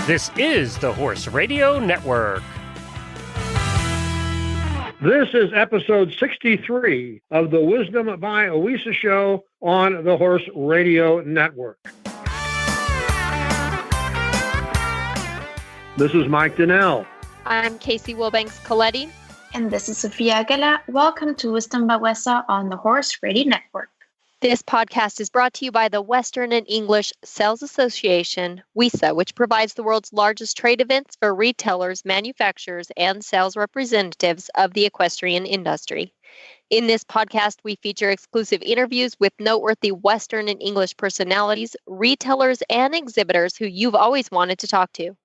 This is the Horse Radio Network. This is episode 63 of the Wisdom by WESA show on the Horse Radio Network. This is Mike Donnell. I'm Casey Wilbanks-Coletti. And this is Sophia Aguilar. Welcome to Wisdom by WESA on the Horse Radio Network. This podcast is brought to you by the Western and English Sales Association, WESA, which provides the world's largest trade events for retailers, manufacturers, and sales representatives of the equestrian industry. In this podcast, we feature exclusive interviews with noteworthy Western and English personalities, retailers, and exhibitors who you've always wanted to talk to.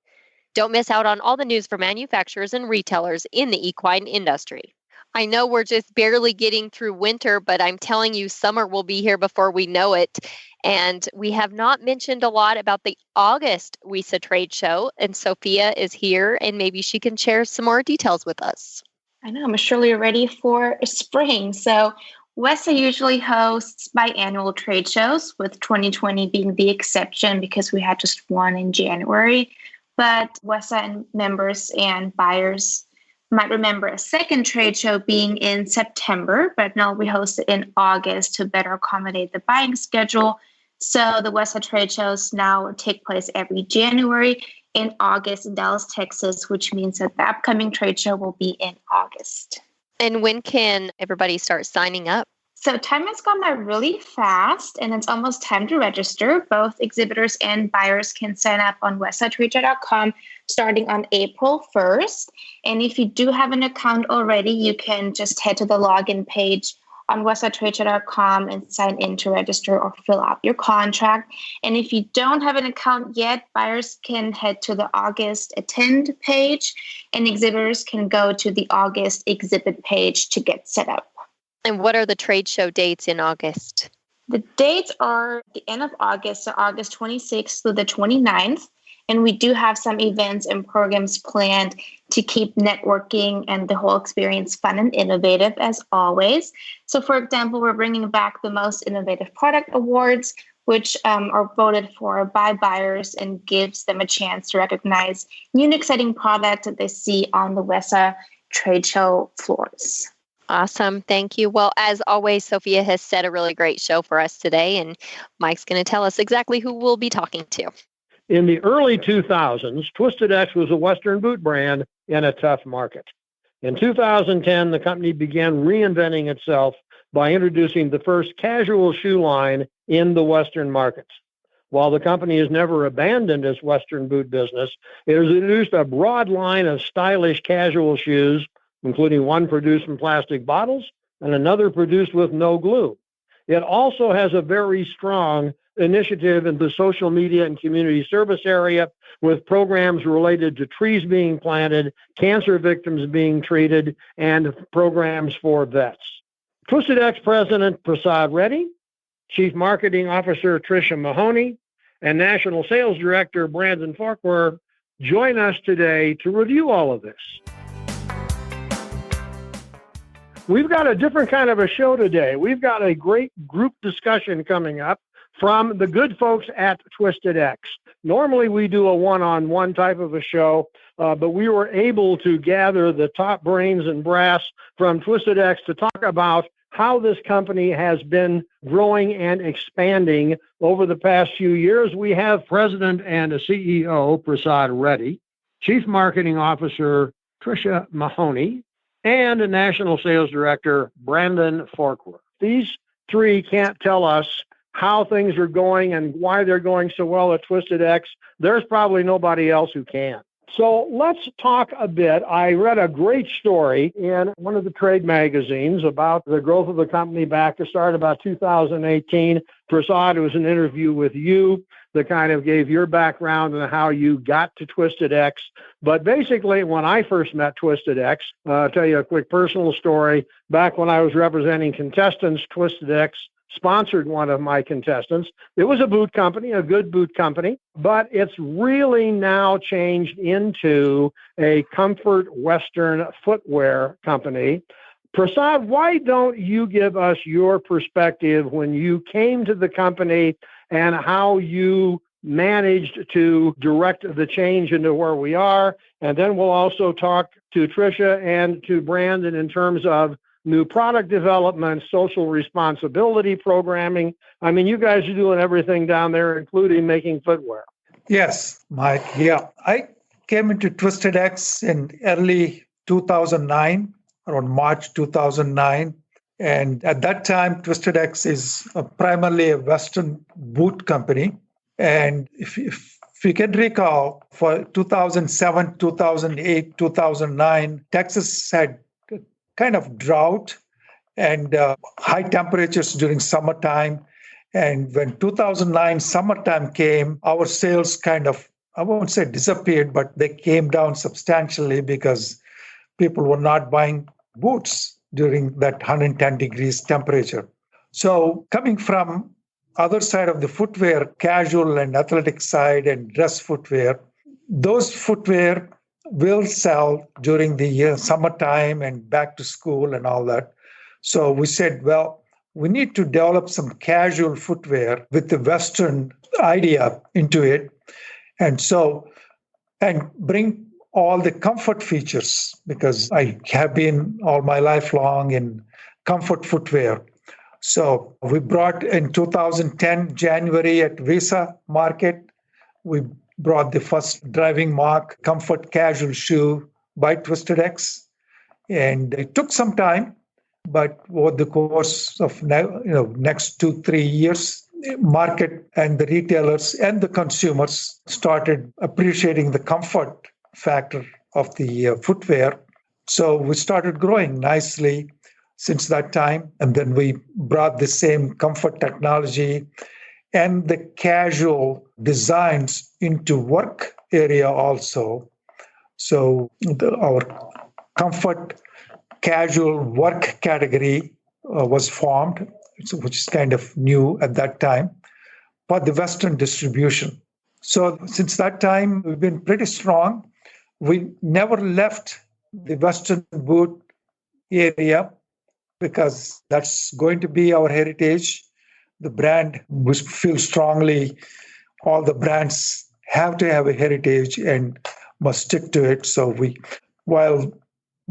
Don't miss out on all the news for manufacturers and retailers in the equine industry. I know we're just barely getting through winter, but I'm telling you, summer will be here before we know it. And we have not mentioned a lot about the August WESA trade show. And Sophia is here, and maybe she can share some more details with us. I know, I'm surely you're ready for spring. So WESA usually hosts biannual trade shows, with 2020 being the exception because we had just one in January. But WESA and members and buyers might remember a second trade show being in September, but now we host it in August to better accommodate the buying schedule. So the WESA trade shows now take place every January in August in Dallas, Texas, which means that the upcoming trade show will be in August. And when can everybody start signing up? So time has gone by really fast, and it's almost time to register. Both exhibitors and buyers can sign up on wesatradershow.com starting on April 1st. And if you do have an account already, you can just head to the login page on wesatradershow.com and sign in to register or fill out your contract. And if you don't have an account yet, buyers can head to the August attend page, and exhibitors can go to the August exhibit page to get set up. And what are the trade show dates in August? The dates are the end of August, so August 26th through the 29th. And we do have some events and programs planned to keep networking and the whole experience fun and innovative as always. So for example, we're bringing back the Most Innovative Product Awards, which are voted for by buyers and gives them a chance to recognize new and exciting products that they see on the WESA trade show floors. Awesome. Thank you. Well, as always, Sophia has set a really great show for us today, and Mike's going to tell us exactly who we'll be talking to. In the early 2000s, Twisted X was a Western boot brand in a tough market. In 2010, the company began reinventing itself by introducing the first casual shoe line in the Western markets. While the company has never abandoned its Western boot business, it has introduced a broad line of stylish casual shoes, including one produced in plastic bottles and another produced with no glue. It also has a very strong initiative in the social media and community service area, with programs related to trees being planted, cancer victims being treated, and programs for vets. Twisted X President Prasad Reddy, Chief Marketing Officer Tricia Mahoney, and National Sales Director Brandon Farquhar join us today to review all of this. We've got a different kind of a show today. We've got a great group discussion coming up from the good folks at Twisted X. Normally we do a one-on-one type of a show, but we were able to gather the top brains and brass from Twisted X to talk about how this company has been growing and expanding over the past few years. We have President and CEO Prasad Reddy, Chief Marketing Officer Tricia Mahoney, and National Sales Director Brandon Farquhar. These three can't tell us how things are going and why they're going so well at Twisted X. There's probably nobody else who can. So let's talk a bit. I read a great story in one of the trade magazines about the growth of the company back to start about 2018. Prasad, it was an interview with you that kind of gave your background and how you got to Twisted X. But basically, when I first met Twisted X, I'll tell you a quick personal story. Back when I was representing contestants, Twisted X sponsored one of my contestants. It was a boot company, a good boot company, but it's really now changed into a comfort Western footwear company. Prasad, why don't you give us your perspective when you came to the company and how you managed to direct the change into where we are. And then we'll also talk to Tricia and to Brandon in terms of new product development, social responsibility programming. I mean, you guys are doing everything down there, including making footwear. Yes, Mike. Yeah. I came into Twisted X in early 2009, around March 2009. And at that time, Twisted X is primarily a Western boot company. And if you can recall, for 2007, 2008, 2009, Texas had kind of drought and high temperatures during summertime. And when 2009 summertime came, our sales kind of, I won't say disappeared, but they came down substantially because people were not buying boots during that 110 degrees temperature. So coming from other side of the footwear, casual and athletic side and dress footwear, those footwear will sell during the summertime and back to school and all that. So we said, well, we need to develop some casual footwear with the Western idea into it. And bring all the comfort features, because I have been all my life long in comfort footwear. So we brought in 2010, January at WESA market, we brought the first driving mark comfort casual shoe by Twisted X. And it took some time, but over the course of next 2-3 years, market and the retailers and the consumers started appreciating the comfort factor of the footwear. So we started growing nicely since that time. And then we brought the same comfort technology and the casual designs into work area also. So our comfort casual work category was formed, which is kind of new at that time, for the Western distribution. So since that time, we've been pretty strong. We never left the Western boot area because that's going to be our heritage. The brand, we feel strongly, all the brands have to have a heritage and must stick to it. So while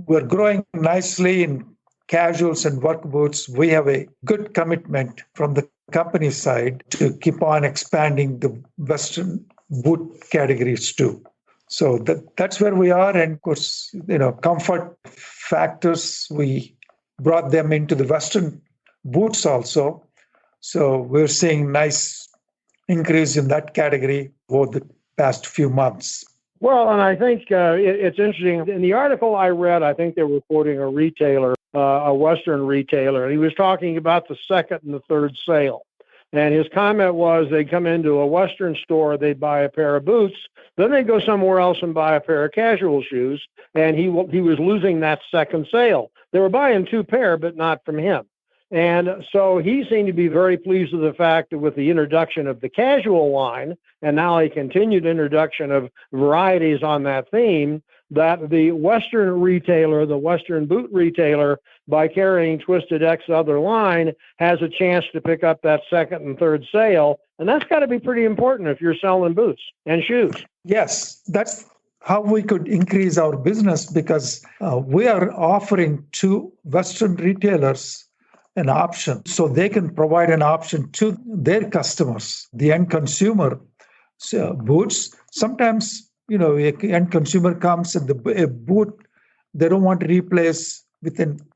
we're growing nicely in casuals and work boots, we have a good commitment from the company side to keep on expanding the Western boot categories too. So that's where we are. And of course, comfort factors, we brought them into the Western boots also. So we're seeing nice increase in that category over the past few months. Well, and I think it's interesting. In the article I read, I think they were quoting a retailer, a Western retailer, and he was talking about the second and the third sale. And his comment was they'd come into a Western store, they'd buy a pair of boots, then they'd go somewhere else and buy a pair of casual shoes, and he was losing that second sale. They were buying two pair, but not from him. And so he seemed to be very pleased with the fact that with the introduction of the casual line, and now a continued introduction of varieties on that theme, that the Western retailer, the Western boot retailer, by carrying Twisted X other line, has a chance to pick up that second and third sale. And that's got to be pretty important if you're selling boots and shoes. Yes, that's how we could increase our business, because we are offering to Western retailers an option, so they can provide an option to their customers, the end consumer. So boots, sometimes, an end consumer comes and a boot, they don't want to replace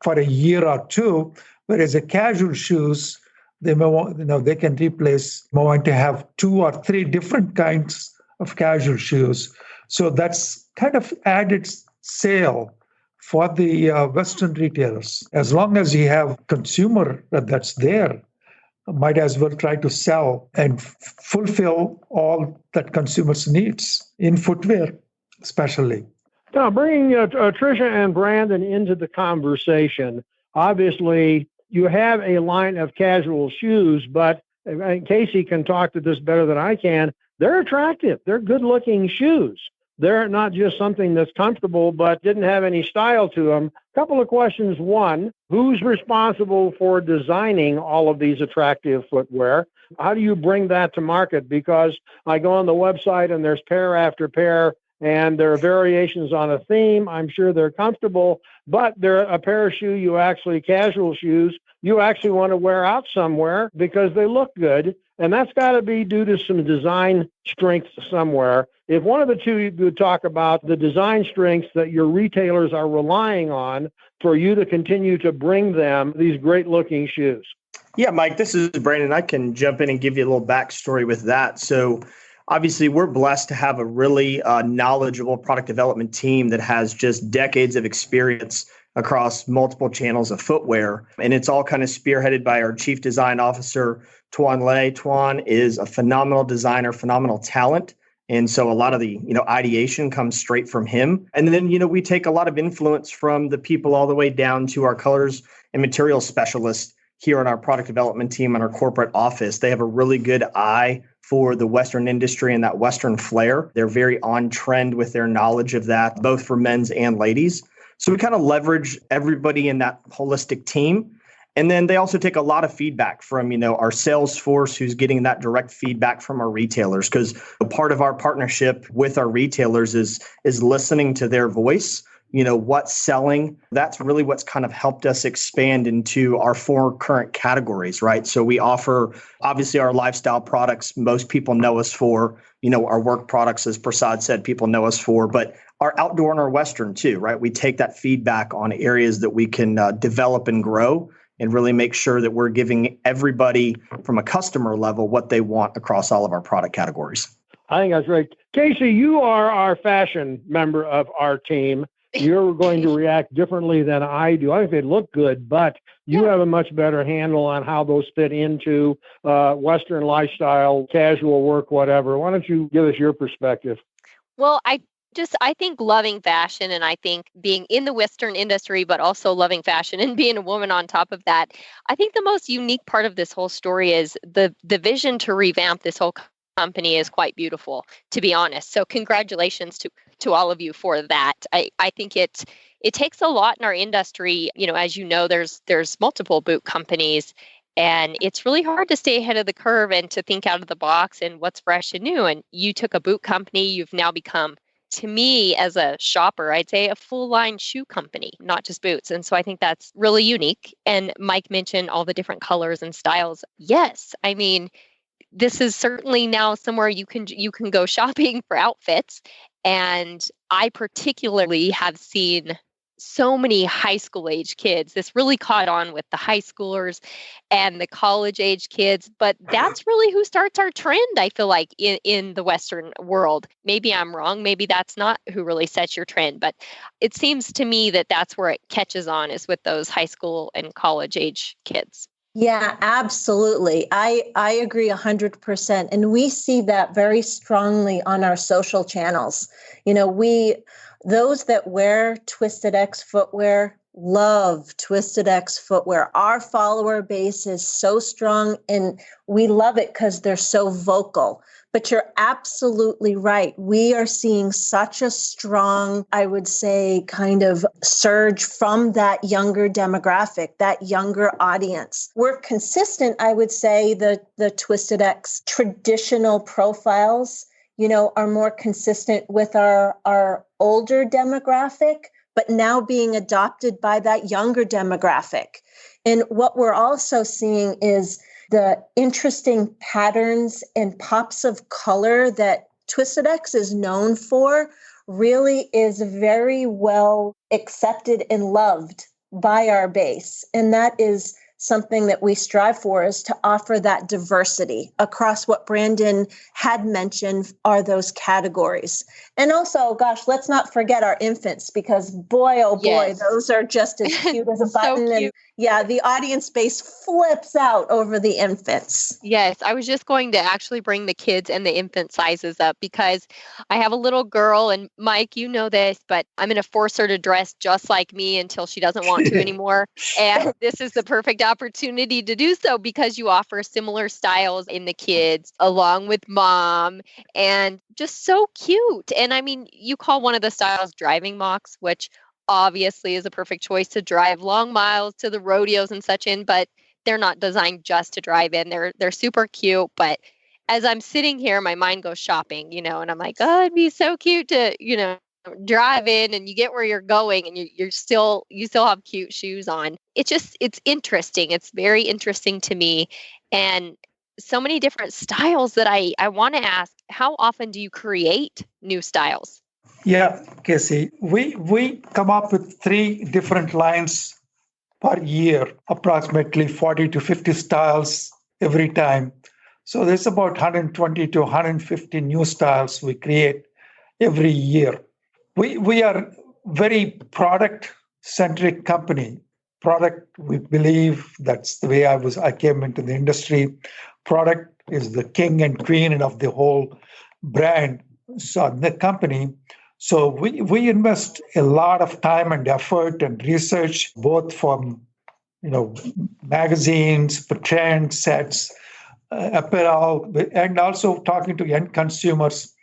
for a year or two, whereas a casual shoes, they may want, they can replace, want to have 2 or 3 different kinds of casual shoes. So that's kind of added sale for the Western retailers. As long as you have consumer that's there, might as well try to sell and fulfill all that consumers' needs in footwear, especially. Now, bringing Tricia and Brandon into the conversation, obviously you have a line of casual shoes, but Casey can talk to this better than I can. They're attractive. They're good-looking shoes. they're not just something that's comfortable, but didn't have any style to them. Couple of questions. One, who's responsible for designing all of these attractive footwear? How do you bring that to market? Because I go on the website and there's pair after pair, and there are variations on a theme. I'm sure they're comfortable, but they're a pair of shoe casual shoes, you actually want to wear out somewhere because they look good. And that's got to be due to some design strengths somewhere. If one of the two you could talk about the design strengths that your retailers are relying on for you to continue to bring them these great looking shoes. Yeah, Mike, this is Brandon. I can jump in and give you a little backstory with that. So obviously, we're blessed to have a really knowledgeable product development team that has just decades of experience across multiple channels of footwear. And it's all kind of spearheaded by our chief design officer, Tuan Lei. Tuan is a phenomenal designer, phenomenal talent. And so a lot of the, ideation comes straight from him. And then, we take a lot of influence from the people all the way down to our colors and materials specialists here on our product development team and our corporate office. They have a really good eye for the Western industry and that Western flair. They're very on trend with their knowledge of that, both for men's and ladies. So we kind of leverage everybody in that holistic team. And then they also take a lot of feedback from, our sales force who's getting that direct feedback from our retailers, because a part of our partnership with our retailers is listening to their voice. What's selling. That's really what's kind of helped us expand into our 4 current categories, right? So we offer, obviously, our lifestyle products. Most people know us for, our work products, as Prasad said, people know us for, but our outdoor and our Western too, right? We take that feedback on areas that we can develop and grow and really make sure that we're giving everybody from a customer level what they want across all of our product categories. I think that's great. Casey, you are our fashion member of our team. You're going to react differently than I do. I think they look good, but you have a much better handle on how those fit into Western lifestyle, casual work, whatever. Why don't you give us your perspective? Well, I think loving fashion, and I think being in the Western industry, but also loving fashion and being a woman on top of that, I think the most unique part of this whole story is the vision to revamp this whole company is quite beautiful, to be honest. So congratulations to all of you for that. I think it takes a lot in our industry. As you know, there's multiple boot companies, and it's really hard to stay ahead of the curve and to think out of the box and what's fresh and new. And you took a boot company, you've now become, to me as a shopper, I'd say a full line shoe company, not just boots. And so I think that's really unique. And Mike mentioned all the different colors and styles. Yes, I mean, this is certainly now somewhere you can go shopping for outfits. And I particularly have seen so many high school age kids. This really caught on with the high schoolers and the college age kids, but that's really who starts our trend, I feel like, in the Western world. Maybe I'm wrong. Maybe that's not who really sets your trend, but it seems to me that that's where it catches on, is with those high school and college age kids. Yeah, absolutely. I agree 100%. And we see that very strongly on our social channels. Those that wear Twisted X footwear love Twisted X footwear. Our follower base is so strong, and we love it because they're so vocal. But you're absolutely right. We are seeing such a strong, I would say, kind of surge from that younger demographic, that younger audience. We're consistent, I would say, the Twisted X traditional profiles, are more consistent with our older demographic, but now being adopted by that younger demographic. And what we're also seeing is the interesting patterns and pops of color that Twisted X is known for really is very well accepted and loved by our base. And that is something that we strive for, is to offer that diversity across what Brandon had mentioned are those categories. And also, gosh, let's not forget our infants, because boy, oh boy, yes. Those are just as cute as a button. So and Yeah, the audience base flips out over the infants. Yes, I was just going to actually bring the kids and the infant sizes up because I have a little girl, and Mike, you know this, but I'm going to force her to dress just like me until she doesn't want to anymore. And this is the perfect opportunity to do so because you offer similar styles in the kids along with mom, and just so cute. And I mean, you call one of the styles driving mocks, which obviously is a perfect choice to drive long miles to the rodeos and such in, but they're not designed just to drive in. They're super cute, but as I'm sitting here, my mind goes shopping, and I'm like, oh, it'd be so cute to, drive in and you get where you're going and you still have cute shoes on. It's interesting. It's very interesting to me. And so many different styles that I want to ask, how often do you create new styles? Yeah, Casey, we come up with 3 different lines per year, approximately 40 to 50 styles every time. So there's about 120 to 150 new styles we create every year. We are very product-centric company. Product, we believe that's the way I came into the industry. Product is the king and queen of the whole brand. So the company. So we invest a lot of time and effort and research, both from magazines, for trend sets, apparel, and also talking to end consumers.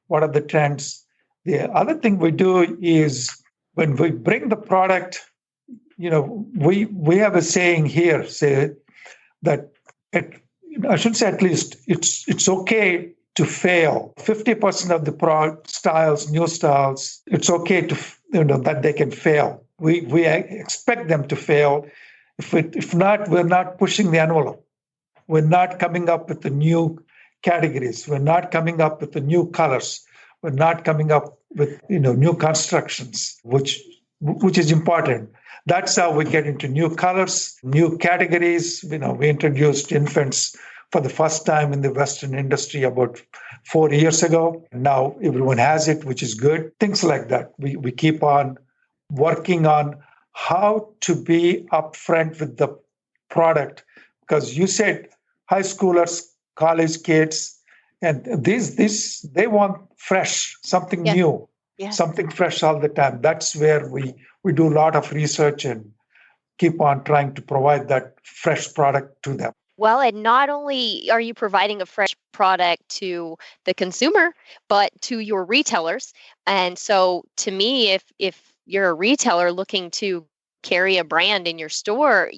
What are the trends? The other thing we do is when we bring the product, we have a saying here, say that I should say at least it's okay to fail. 50% of the new styles, it's okay to that they can fail. We expect them to fail. If not, we're not pushing the envelope. We're not coming up with the new categories. We're not coming up with the new colors. We're not coming up with new constructions, which is important. That's how we get into new colors, new categories. We introduced infants for the first time in the Western industry about 4 years ago. Now everyone has it, which is good. Things like that. We keep on working on how to be upfront with the product, because you said high schoolers, college kids, and they want fresh, something new, something fresh all the time. That's where we do a lot of research and keep on trying to provide that fresh product to them. Well, and not only are you providing a fresh product to the consumer, but to your retailers. And so to me, if you're a retailer looking to carry a brand in your store,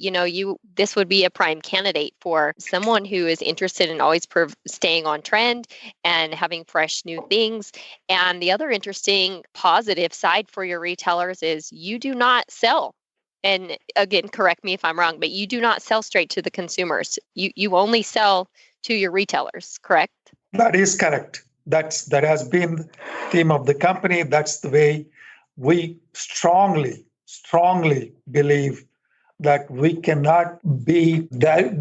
this would be a prime candidate for someone who is interested in always staying on trend and having fresh new things. And the other interesting positive side for your retailers is you do not sell. And again, correct me if I'm wrong, but you do not sell straight to the consumers. You only sell to your retailers, correct? That is correct. That has been the theme of the company. That's the way we strongly believe that we cannot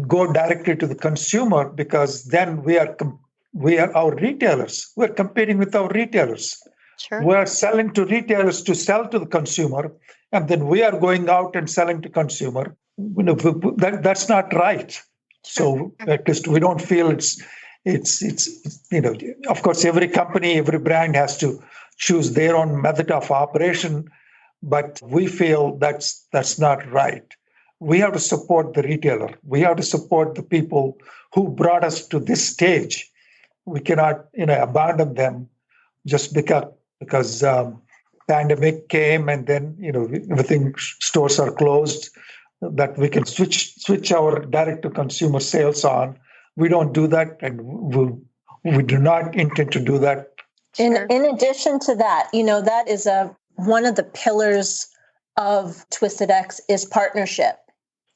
go directly to the consumer, because then we are our retailers. We're competing with our retailers. Sure. We're selling to retailers to sell to the consumer, and then we are going out and selling to consumer. That's not right. So at least we don't feel it's of course every company, every brand has to choose their own method of operation, but we feel that's not right. We have to support the retailer. We have to support the people who brought us to this stage. We cannot abandon them just because pandemic came and then everything, stores are closed, that we can switch our direct to consumer sales on. We don't do that, and we do not intend to do that. In addition to that, that is one of the pillars of Twisted X is partnership.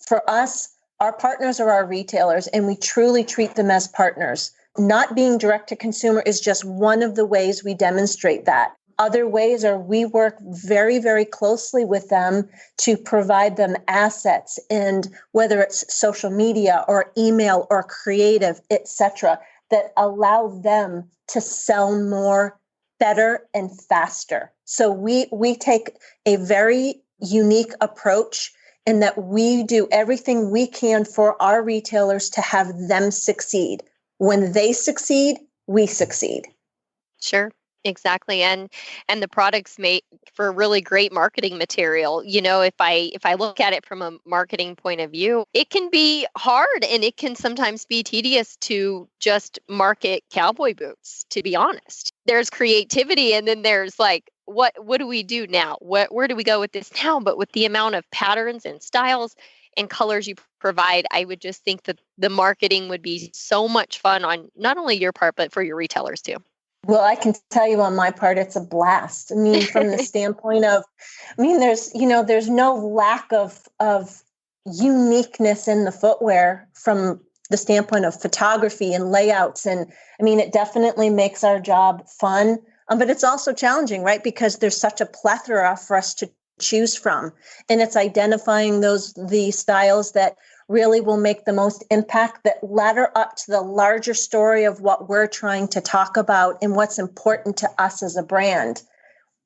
For us, our partners are our retailers, and we truly treat them as partners. Not being direct to consumer is just one of the ways we demonstrate that. Other ways are we work very, very closely with them to provide them assets, and whether it's social media or email or creative, etc., that allow them to sell more, better, and faster. So we take a very unique approach and that we do everything we can for our retailers to have them succeed. When they succeed, we succeed. Sure. Exactly. And the products make for really great marketing material. If I look at it from a marketing point of view, it can be hard and it can sometimes be tedious to just market cowboy boots, to be honest. There's creativity and then there's like, what do we do now? Where do we go with this now? But with the amount of patterns and styles and colors you provide, I would just think that the marketing would be so much fun on not only your part, but for your retailers too. Well, I can tell you on my part, it's a blast. I mean, from the standpoint of, there's no lack of uniqueness in the footwear from the standpoint of photography and layouts. And it definitely makes our job fun, but it's also challenging, right? Because there's such a plethora for us to choose from. And it's identifying the styles that really will make the most impact, that ladder up to the larger story of what we're trying to talk about and what's important to us as a brand.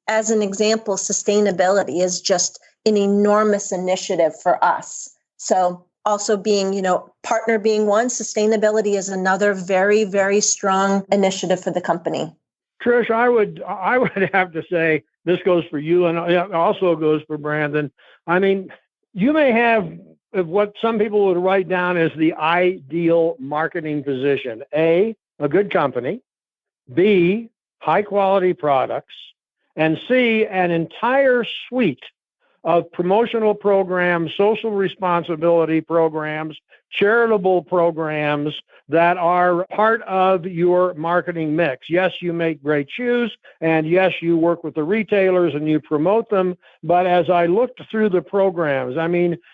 As an example, sustainability is just an enormous initiative for us. So also being, partner being one, sustainability is another very, very strong initiative for the company. Trish, I would have to say, this goes for you and it also goes for Brandon. You may have what some people would write down as the ideal marketing position. A good company. B, high quality products. And C, an entire suite of promotional programs, social responsibility programs, charitable programs that are part of your marketing mix. Yes, you make great shoes, and yes, you work with the retailers and you promote them. But as I looked through the programs,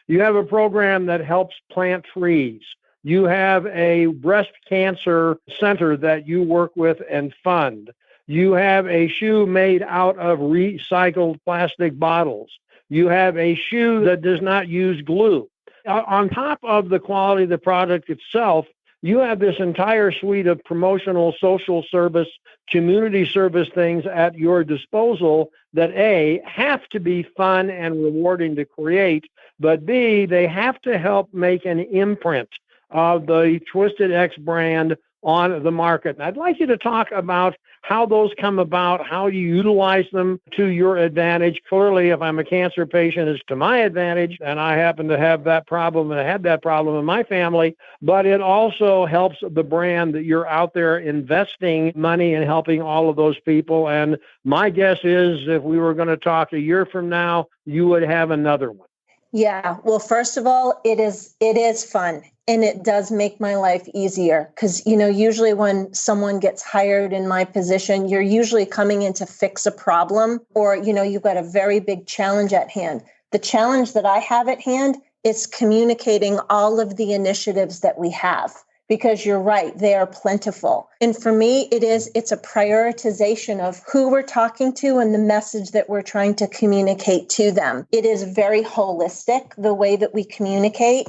you have a program that helps plant trees. You have a breast cancer center that you work with and fund. You have a shoe made out of recycled plastic bottles. You have a shoe that does not use glue. On top of the quality of the product itself, you have this entire suite of promotional, social service, community service things at your disposal that A, have to be fun and rewarding to create, but B, they have to help make an imprint of the Twisted X brand on the market. And I'd like you to talk about how those come about, how you utilize them to your advantage. Clearly, if I'm a cancer patient, it's to my advantage, and I happen to have that problem, and I had that problem in my family, but it also helps the brand that you're out there investing money in helping all of those people. And my guess is if we were going to talk a year from now, you would have another one. Yeah. Well, first of all, it is fun. And it does make my life easier because, usually when someone gets hired in my position, you're usually coming in to fix a problem or, you've got a very big challenge at hand. The challenge that I have at hand is communicating all of the initiatives that we have because you're right, they are plentiful. And for me, it's a prioritization of who we're talking to and the message that we're trying to communicate to them. It is very holistic, the way that we communicate.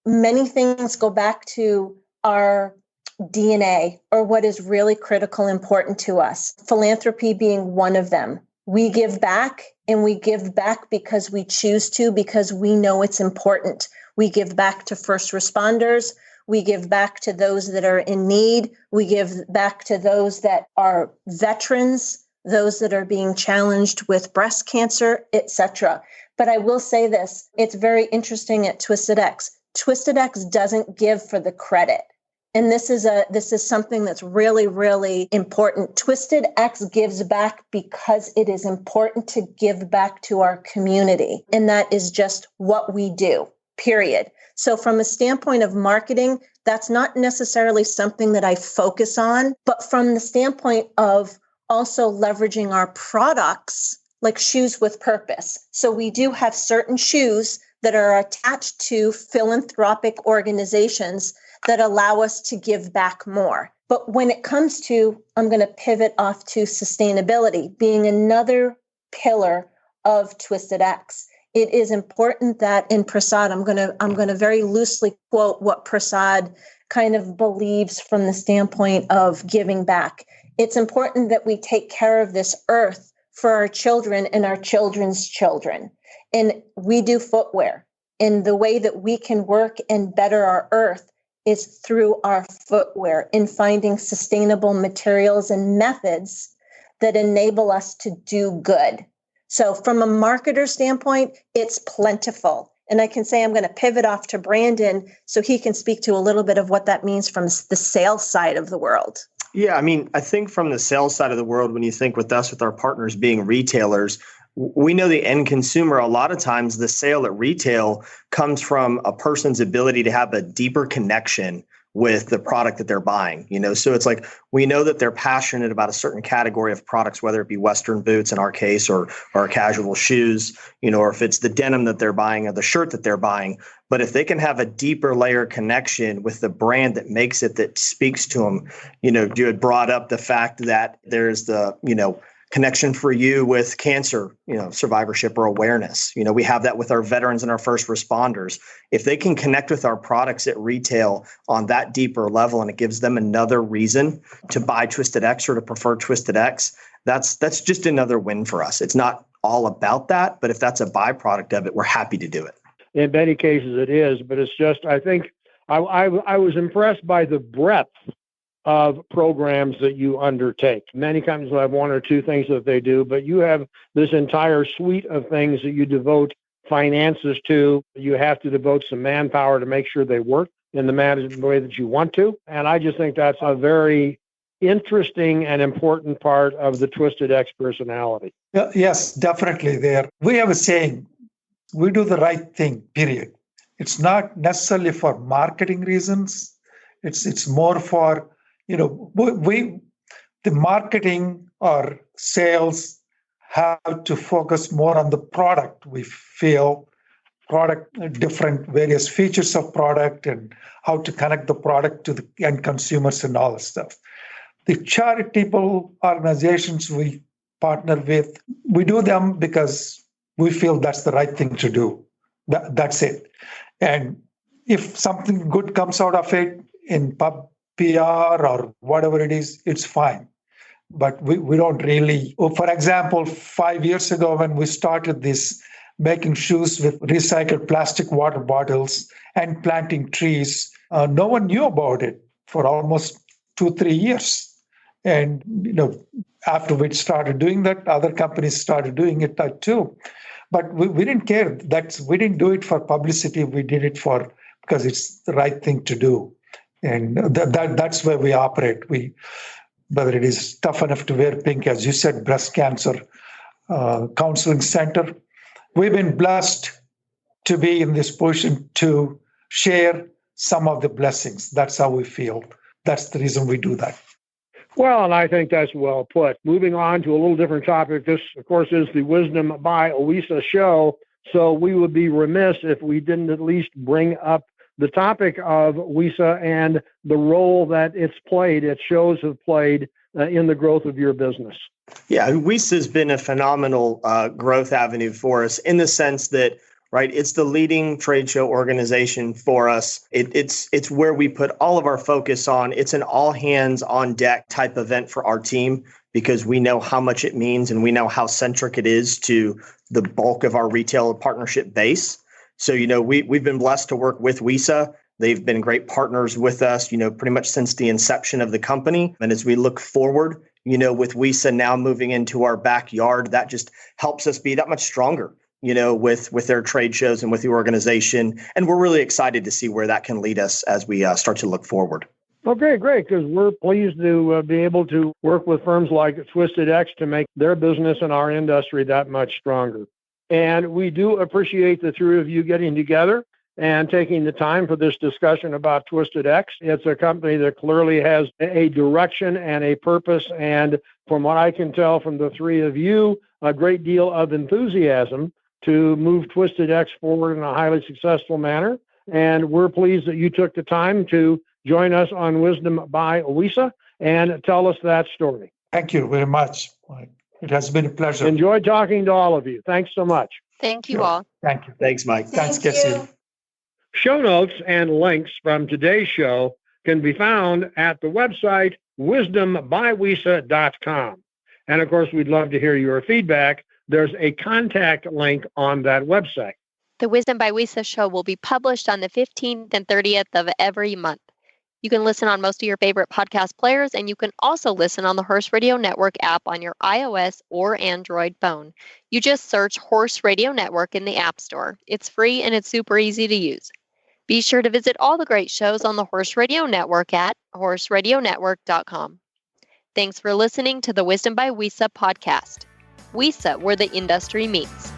Many things go back to our DNA or what is really critical, important to us. Philanthropy being one of them. We give back and we give back because we choose to, because we know it's important. We give back to first responders. We give back to those that are in need. We give back to those that are veterans, those that are being challenged with breast cancer, etc. But I will say this, it's very interesting at Twisted X. Twisted X doesn't give for the credit. And this is something that's really, really important. Twisted X gives back because it is important to give back to our community. And that is just what we do, period. So from a standpoint of marketing, that's not necessarily something that I focus on, but from the standpoint of also leveraging our products, like shoes with purpose. So we do have certain shoes that are attached to philanthropic organizations that allow us to give back more. But when it comes to, I'm going to pivot off to sustainability being another pillar of Twisted X. It is important that in Prasad, I'm going to very loosely quote what Prasad kind of believes from the standpoint of giving back. It's important that we take care of this earth for our children and our children's children. And we do footwear. in the way that we can work and better our earth is through our footwear, in finding sustainable materials and methods that enable us to do good. So from a marketer standpoint, it's plentiful. And I can say I'm going to pivot off to Brandon so he can speak to a little bit of what that means from the sales side of the world. Yeah, I mean, I think from the sales side of the world, when you think with us, with our partners being retailers, we know the end consumer, a lot of times the sale at retail comes from a person's ability to have a deeper connection with the product that they're buying. So it's like, we know that they're passionate about a certain category of products, whether it be Western boots in our case, or casual shoes, or if it's the denim that they're buying or the shirt that they're buying. But if they can have a deeper layer connection with the brand that makes it, that speaks to them, you had brought up the fact that there's the, connection for you with cancer, survivorship or awareness. We have that with our veterans and our first responders. If they can connect with our products at retail on that deeper level, and it gives them another reason to buy Twisted X or to prefer Twisted X, that's just another win for us. It's not all about that, but if that's a byproduct of it, we're happy to do it. In many cases it is, but it's just, I think I was impressed by the breadth of programs that you undertake. Many companies will have one or two things that they do, but you have this entire suite of things that you devote finances to. You have to devote some manpower to make sure they work in the way that you want to. And I just think that's a very interesting and important part of the Twisted X personality. Yes, definitely there. We have a saying, we do the right thing, period. It's not necessarily for marketing reasons. It's more for the marketing or sales have to focus more on the product. We feel different various features of product and how to connect the product to the end consumers and all that stuff. The charitable organizations we partner with, we do them because we feel that's the right thing to do. That's it. And if something good comes out of it in PR or whatever it is, it's fine. But we don't really, for example, 5 years ago when we started this, making shoes with recycled plastic water bottles and planting trees, no one knew about it for almost 2-3 years. And after we started doing that, other companies started doing it too. But we didn't care. We didn't do it for publicity. We did it because it's the right thing to do. And that's where we operate. Whether it is tough enough to wear pink, as you said, breast cancer counseling center. We've been blessed to be in this position to share some of the blessings. That's how we feel. That's the reason we do that. Well, and I think that's well put. Moving on to a little different topic. This, of course, is the Wisdom by WESA show. So we would be remiss if we didn't at least bring up the topic of WESA and the role that its shows have played in the growth of your business. Yeah, WESA has been a phenomenal growth avenue for us in the sense that, right, it's the leading trade show organization for us. It's where we put all of our focus on. It's an all hands on deck type event for our team because we know how much it means and we know how centric it is to the bulk of our retail partnership base. So, we've been blessed to work with WESA. They've been great partners with us, pretty much since the inception of the company. And as we look forward, with WESA now moving into our backyard, that just helps us be that much stronger, with their trade shows and with the organization. And we're really excited to see where that can lead us as we start to look forward. Okay, great, because we're pleased to be able to work with firms like Twisted X to make their business and our industry that much stronger. And we do appreciate the three of you getting together and taking the time for this discussion about Twisted X. It's a company that clearly has a direction and a purpose, and from what I can tell from the three of you, a great deal of enthusiasm to move Twisted X forward in a highly successful manner. And we're pleased that you took the time to join us on Wisdom by WESA and tell us that story. Thank you very much. It has been a pleasure. Enjoyed talking to all of you. Thanks so much. Thank you all. Thank you. Thanks, Mike. Thanks, Cassie. Show notes and links from today's show can be found at the website wisdombywesa.com. And of course, we'd love to hear your feedback. There's a contact link on that website. The Wisdom by WESA show will be published on the 15th and 30th of every month. You can listen on most of your favorite podcast players, and you can also listen on the Horse Radio Network app on your iOS or Android phone. You just search Horse Radio Network in the App Store. It's free and it's super easy to use. Be sure to visit all the great shows on the Horse Radio Network at horseradionetwork.com. Thanks for listening to the Wisdom by WESA podcast. WESA, where the industry meets.